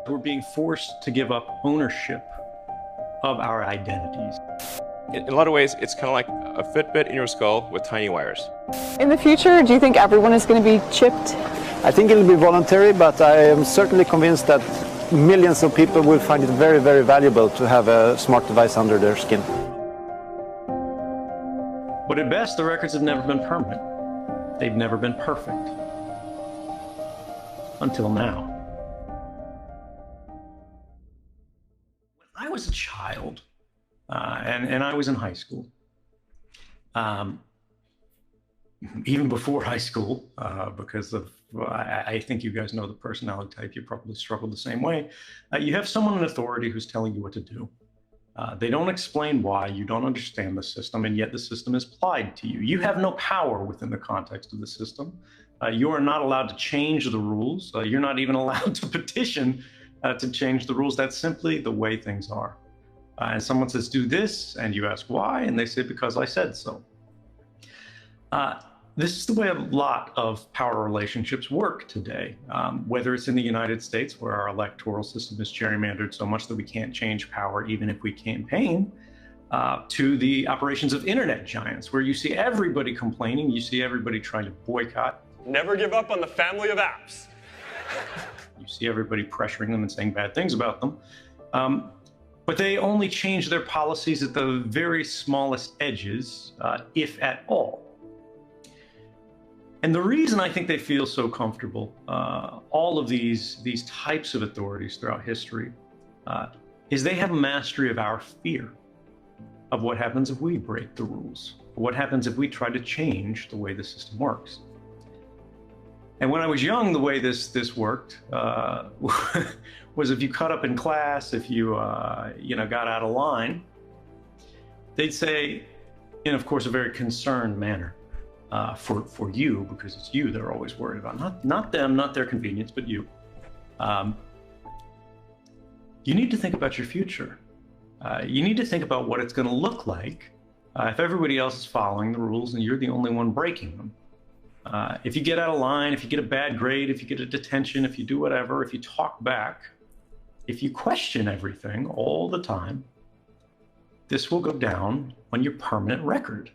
We're being forced to give up ownership of our identities. In a lot of ways, it's kind of like a Fitbit in your skull with tiny wires. In the future, do you think everyone is going to be chipped? I think it'll be voluntary, but I am certainly convinced that millions of people will find it very, very valuable to have a smart device under their skin. But at best, the records have never been permanent. They've never been perfect. Until now. When I was a child, and I was in high school, even before high school, because of, I think you guys know the personality type, you probably struggle the same way. You have someone in authority who's telling you what to do. They don't explain why, you don't understand the system, and yet the system is applied to you. You have no power within the context of the system. You are not allowed to change the rules. You're not even allowed to petition to change the rules. That's simply the way things are. And someone says, do this, and you ask why, and they say, because I said so. This is the way a lot of power relationships work today, whether it's in the United States, where our electoral system is gerrymandered so much that we can't change power even if we campaign, to the operations of internet giants, where you see everybody complaining, you see everybody trying to boycott. Never give up on the family of apps. You see everybody pressuring them and saying bad things about them. But they only change their policies at the very smallest edges, if at all. And the reason I think they feel so comfortable, all of these types of authorities throughout history, is they have a mastery of our fear of what happens if we break the rules, what happens if we try to change the way the system works. And when I was young, the way this worked was if you cut up in class, if you got out of line, they'd say, in of course a very concerned manner, for you, because it's you they're always worried about, not them, not their convenience, but you. You need to think about your future. You need to think about what it's going to look like if everybody else is following the rules and you're the only one breaking them. If you get out of line, if you get a bad grade, if you get a detention, if you do whatever, if you talk back, if you question everything all the time, this will go down on your permanent record.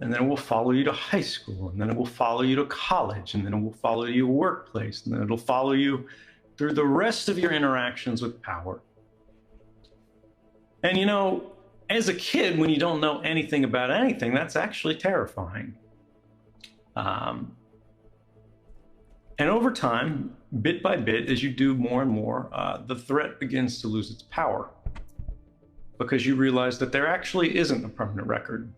And then it will follow you to high school, and then it will follow you to college, and then it will follow you to workplace, and then it'll follow you through the rest of your interactions with power. And you know, as a kid, when you don't know anything about anything, that's actually terrifying. And over time, bit by bit, as you do more and more, the threat begins to lose its power, because you realize that there actually isn't a permanent record.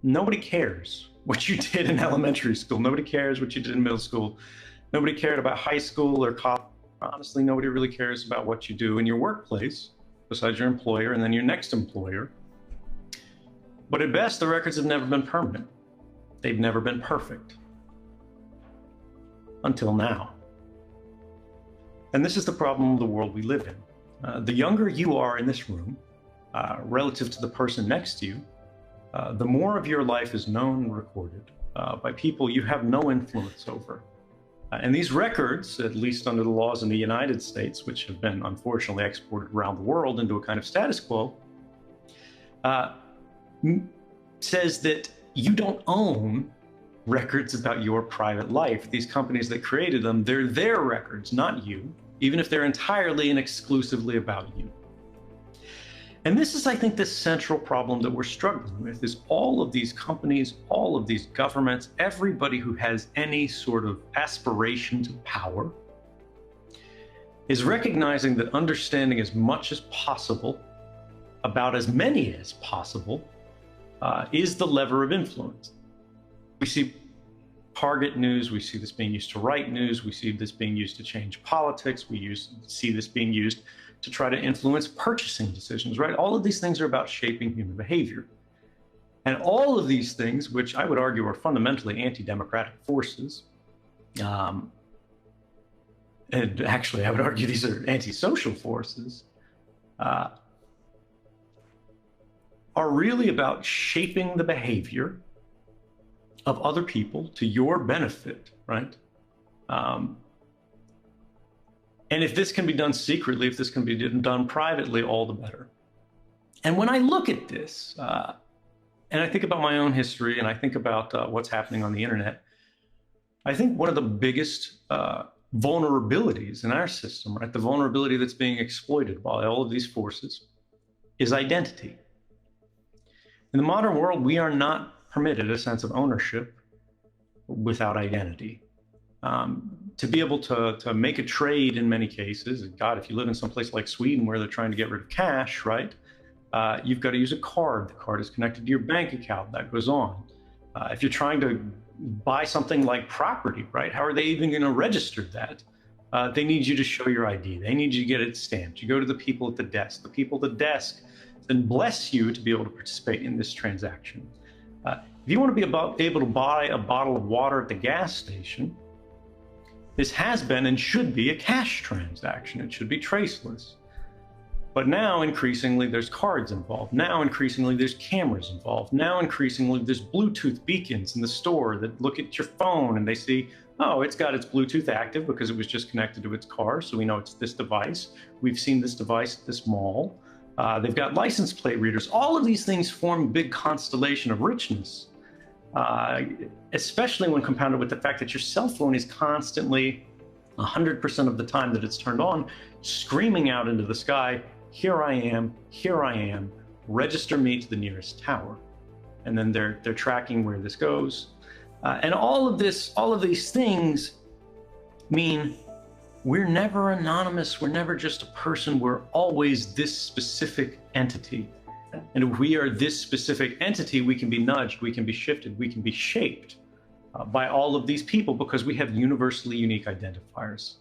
Nobody cares what you did in elementary school. Nobody cares what you did in middle school. Nobody cared about high school or college. Honestly, nobody really cares about what you do in your workplace, besides your employer and then your next employer. But at best, the records have never been permanent. They've never been perfect. Until now. And this is the problem of the world we live in. The younger you are in this room, relative to the person next to you, the more of your life is known and recorded by people you have no influence over. And these records, at least under the laws in the United States, which have been unfortunately exported around the world into a kind of status quo, says that you don't own records about your private life. These companies that created them, they're their records, not you, even if they're entirely and exclusively about you. And this is, I think, the central problem that we're struggling with, is all of these companies, all of these governments, everybody who has any sort of aspiration to power is recognizing that understanding as much as possible about as many as possible is the lever of influence. We see target news, we see this being used to write news, we see this being used to change politics, we see this being used to try to influence purchasing decisions, right? All of these things are about shaping human behavior. And all of these things, which I would argue are fundamentally anti-democratic forces, and actually I would argue these are anti-social forces, are really about shaping the behavior of other people to your benefit, right? And if this can be done secretly, if this can be done privately, all the better. And when I look at this, and I think about my own history, and I think about what's happening on the internet, I think one of the biggest vulnerabilities in our system, right, the vulnerability that's being exploited by all of these forces, is identity. In the modern world, we are not permitted a sense of ownership without identity. To be able to make a trade in many cases, God, if you live in some place like Sweden where they're trying to get rid of cash, right? You've got to use a card. The card is connected to your bank account. That goes on. If you're trying to buy something like property, right? How are they even going to register that? They need you to show your ID. They need you to get it stamped. You go to the people at the desk. The people at the desk then bless you to be able to participate in this transaction. If you want to be able to buy a bottle of water at the gas station, this has been and should be a cash transaction. It should be traceless. But now, increasingly, there's cards involved. Now, increasingly, there's cameras involved. Now, increasingly, there's Bluetooth beacons in the store that look at your phone and they see, oh, it's got its Bluetooth active because it was just connected to its car, so we know it's this device. We've seen this device at this mall. They've got license plate readers. All of these things form a big constellation of richness, especially when compounded with the fact that your cell phone is constantly, 100% of the time that it's turned on, screaming out into the sky, here I am, register me to the nearest tower. And then they're tracking where this goes. And all of these things mean we're never anonymous. We're never just a person. We're always this specific entity. And if we are this specific entity, we can be nudged, we can be shifted, we can be shaped by all of these people because we have universally unique identifiers.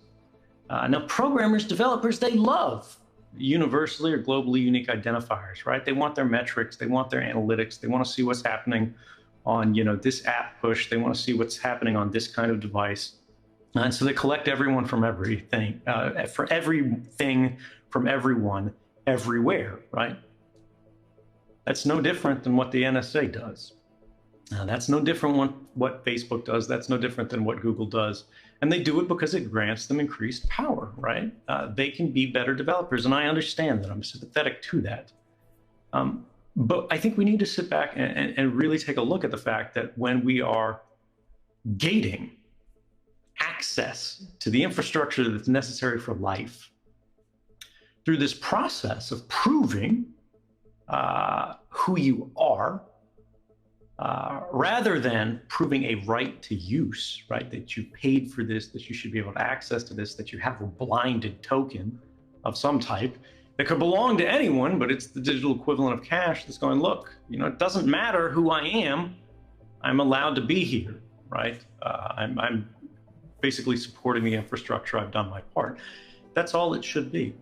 Now, programmers, developers, they love universally or globally unique identifiers, right? They want their metrics, they want their analytics, they want to see what's happening on, this app push, they want to see what's happening on this kind of device. And so they collect everyone from everything, for everything from everyone, everywhere, right? That's no different than what the NSA does. That's no different than what Facebook does. That's no different than what Google does. And they do it because it grants them increased power, right? They can be better developers. And I understand that. I'm sympathetic to that. But I think we need to sit back and really take a look at the fact that when we are gating access to the infrastructure that's necessary for life through this process of proving who you are, rather than proving a right to use, right? That you paid for this, that you should be able to access to this, that you have a blinded token of some type that could belong to anyone, but it's the digital equivalent of cash that's going, look, it doesn't matter who I am, I'm allowed to be here, right? I'm basically supporting the infrastructure, I've done my part. That's all it should be.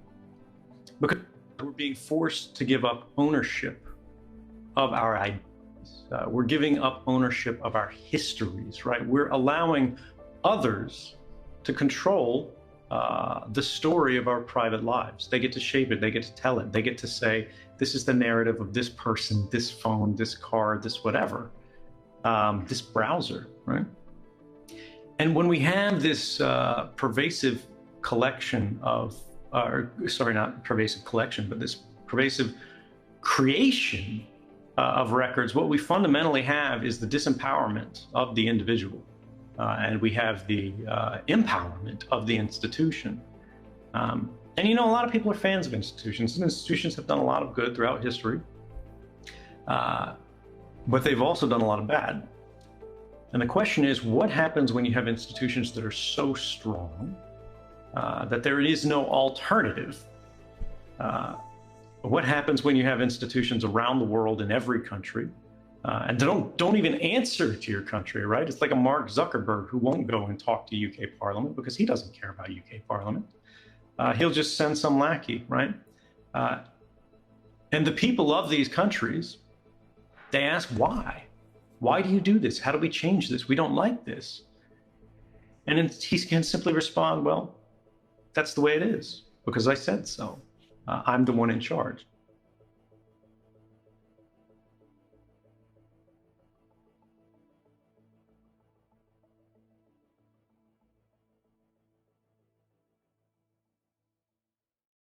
Because we're being forced to give up ownership of our identities. We're giving up ownership of our histories, right? We're allowing others to control the story of our private lives. They get to shape it, they get to tell it, they get to say, this is the narrative of this person, this phone, this car, this whatever, this browser, right? And when we have this pervasive collection of, sorry, not pervasive collection, but this pervasive creation of records, what we fundamentally have is the disempowerment of the individual. And we have the empowerment of the institution. And a lot of people are fans of institutions, and institutions have done a lot of good throughout history. But they've also done a lot of bad. And the question is, what happens when you have institutions that are so strong that there is no alternative? What happens when you have institutions around the world in every country and don't even answer to your country, right? It's like a Mark Zuckerberg who won't go and talk to UK Parliament because he doesn't care about UK Parliament. He'll just send some lackey, right? And the people of these countries, they ask why? Why do you do this? How do we change this? We don't like this. And he can simply respond, well, that's the way it is because I said so. I'm the one in charge.